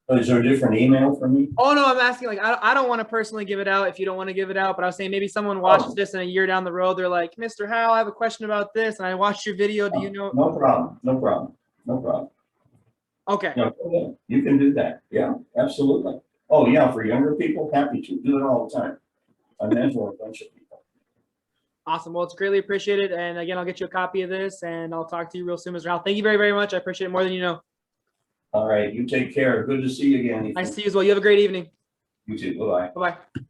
Oh, is there a different email for me? Oh no, I'm asking like I don't want to personally give it out if you don't want to give it out, but I was saying maybe someone watches this in a year down the road. They're like, Mr. Howell, I have a question about this, and I watched your video. Do you know? No problem. No problem. No problem. Okay. No, you can do that. Yeah, absolutely. Oh yeah, for younger people, happy to do it all the time. I mentor a bunch of people. Awesome. Well, it's greatly appreciated. And again, I'll get you a copy of this and I'll talk to you real soon, Mr. Howell. Thank you very, very much. I appreciate it more than you know. All right, you take care. Good to see you again. Nice to see you as well. You have a great evening. You too. Bye-bye. Bye-bye.